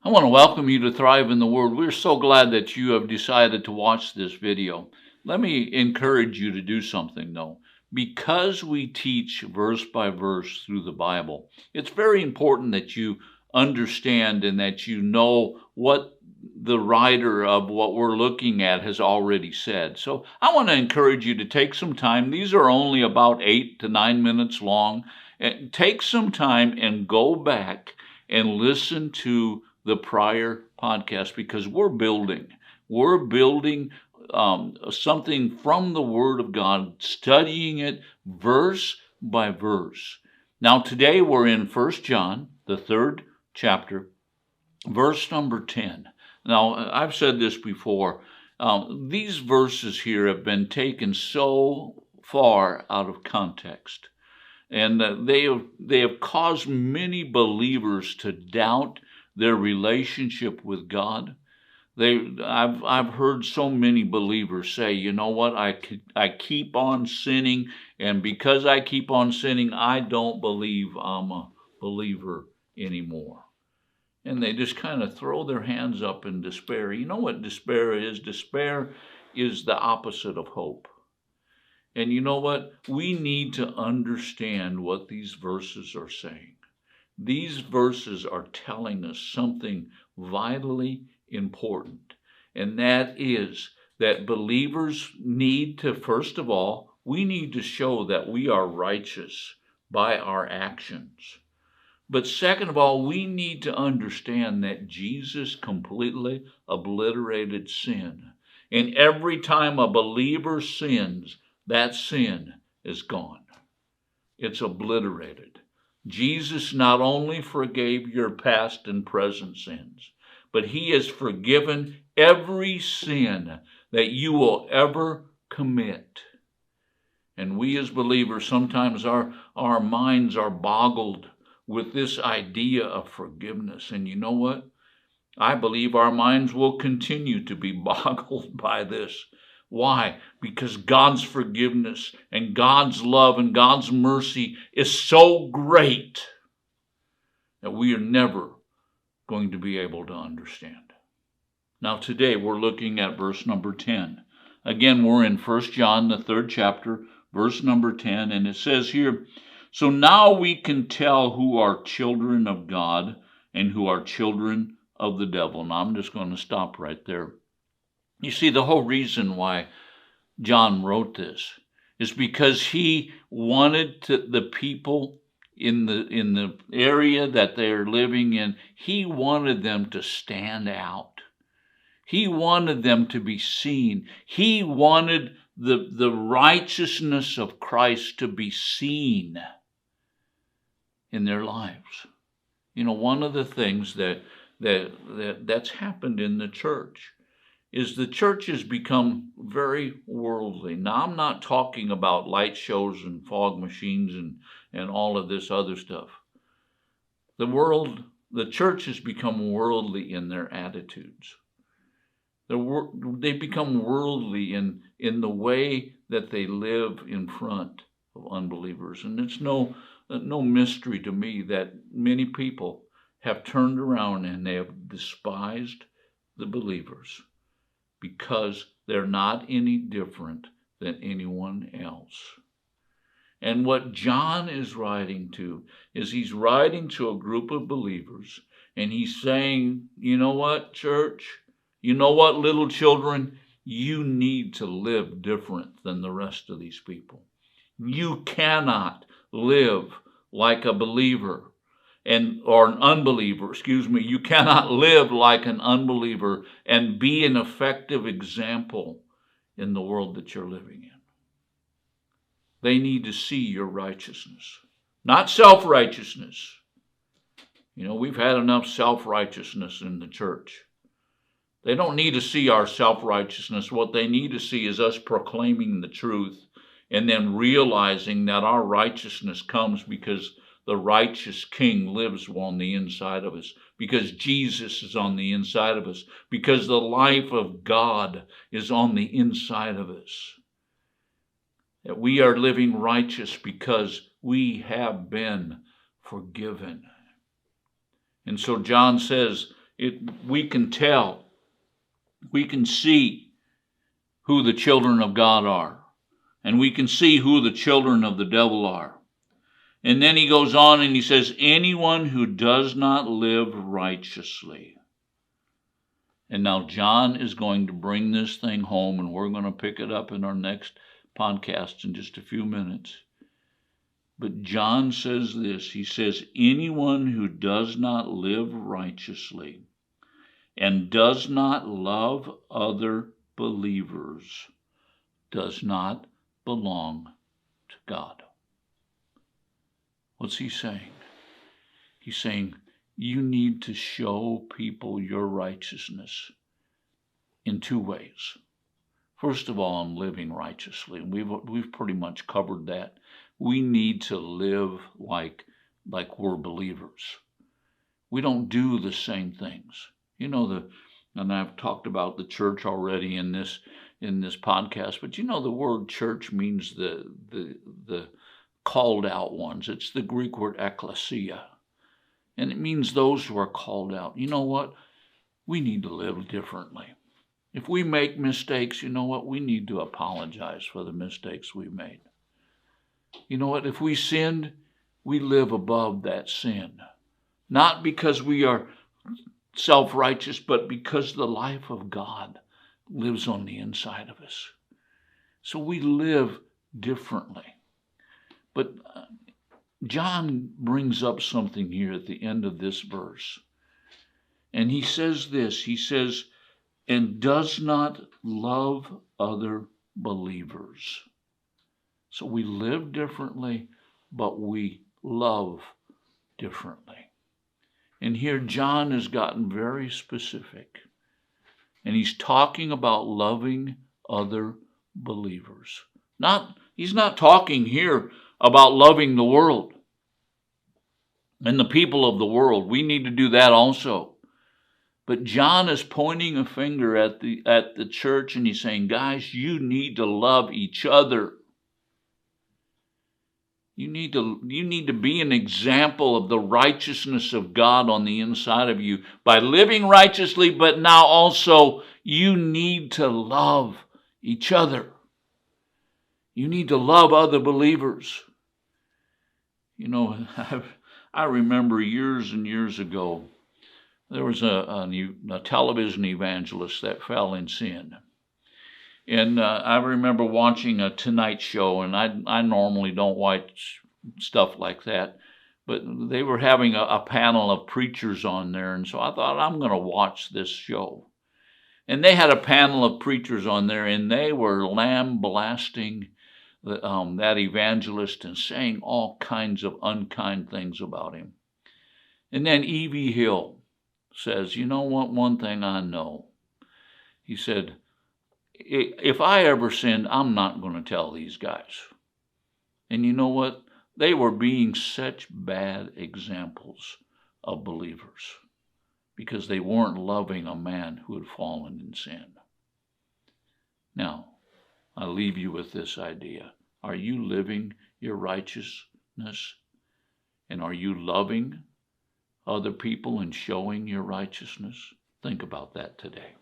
I want to welcome you to Thrive in the Word. We're so glad that you have decided to watch this video. Let me encourage you to do something though. Because we teach verse by verse through the Bible, it's very important that you understand and that you know what the writer of what we're looking at has already said. So I want to encourage you to take some time. These are only about 8 to 9 minutes long. And take some time and go back and listen to the prior podcast, because we're building something from the Word of God, studying it verse by verse. Now today we're in 1 John, the 3rd chapter, verse number 10. Now I've said this before, these verses here have been taken so far out of context, and they have caused many believers to doubt their relationship with God. I've heard so many believers say, you know what, I keep on sinning, and because I keep on sinning, I don't believe I'm a believer anymore. And they just kind of throw their hands up in despair. You know what despair is? Despair is the opposite of hope. And you know what? We need to understand what these verses are saying. These verses are telling us something vitally important, and that is that believers need to, first of all, we need to show that we are righteous by our actions. But second of all, we need to understand that Jesus completely obliterated sin. And every time a believer sins, that sin is gone. It's obliterated. Jesus not only forgave your past and present sins, but he has forgiven every sin that you will ever commit. And we as believers, sometimes our minds are boggled with this idea of forgiveness. And you know what? I believe our minds will continue to be boggled by this. Why? Because God's forgiveness and God's love and God's mercy is so great that we are never going to be able to understand. Now today we're looking at verse number 10. Again, we're in 1 John, the 3rd chapter, verse number 10, and it says here, "So now we can tell who are children of God and who are children of the devil." Now I'm just going to stop right there. You see, the whole reason why John wrote this is because he wanted the people in the area that they're living in, he wanted them to stand out. He wanted them to be seen. He wanted the righteousness of Christ to be seen in their lives. You know, one of the things that's happened in the church is the church has become very worldly. Now, I'm not talking about light shows and fog machines and all of this other stuff. The church has become worldly in their attitudes. They become worldly in the way that they live in front of unbelievers. And it's no mystery to me that many people have turned around and they have despised the believers, because they're not any different than anyone else. And what John is writing to is he's writing to a group of believers, and he's saying, you know what, church? You know what, little children? You need to live different than the rest of these people. You cannot live like a believer or an unbeliever, you cannot live like an unbeliever and be an effective example in the world that you're living in. They need to see your righteousness, not self-righteousness. You know, we've had enough self-righteousness in the church. They don't need to see our self-righteousness. What they need to see is us proclaiming the truth and then realizing that our righteousness comes because the righteous King lives on the inside of us, because Jesus is on the inside of us, because the life of God is on the inside of us. That we are living righteous because we have been forgiven. And so John says we can tell, we can see who the children of God are, and we can see who the children of the devil are. And then he goes on and he says, anyone who does not live righteously. And now John is going to bring this thing home, and we're going to pick it up in our next podcast in just a few minutes. But John says this, he says, anyone who does not live righteously and does not love other believers does not belong to God. What's he saying? He's saying you need to show people your righteousness in two ways. First of all, I'm living righteously. We've pretty much covered that. We need to live like we're believers. We don't do the same things. You know, and I've talked about the church already in this podcast, but you know the word church means the called out ones. It's the Greek word ekklesia. And it means those who are called out. You know what? We need to live differently. If we make mistakes, you know what? We need to apologize for the mistakes we made. You know what? If we sinned, we live above that sin. Not because we are self-righteous, but because the life of God lives on the inside of us. So we live differently. But John brings up something here at the end of this verse. And he says this, he says, and does not love other believers. So we live differently, but we love differently. And here John has gotten very specific. And he's talking about loving other believers. He's not talking here about loving the world and the people of the world. We need to do that also. But John is pointing a finger at the church, and he's saying, guys, you need to love each other. You need to be an example of the righteousness of God on the inside of you by living righteously, but now also you need to love each other. You need to love other believers. You know, I remember years and years ago, there was a television evangelist that fell in sin. And I remember watching a Tonight Show, and I normally don't watch stuff like that, but they were having a panel of preachers on there, and so I thought, I'm going to watch this show. And they had a panel of preachers on there, and they were lambasting that evangelist and saying all kinds of unkind things about him. And then E.V. Hill says, you know what, one thing I know. He said, if I ever sinned, I'm not going to tell these guys. And you know what? They were being such bad examples of believers because they weren't loving a man who had fallen in sin. Now, I leave you with this idea. Are you living your righteousness? And are you loving other people and showing your righteousness? Think about that today.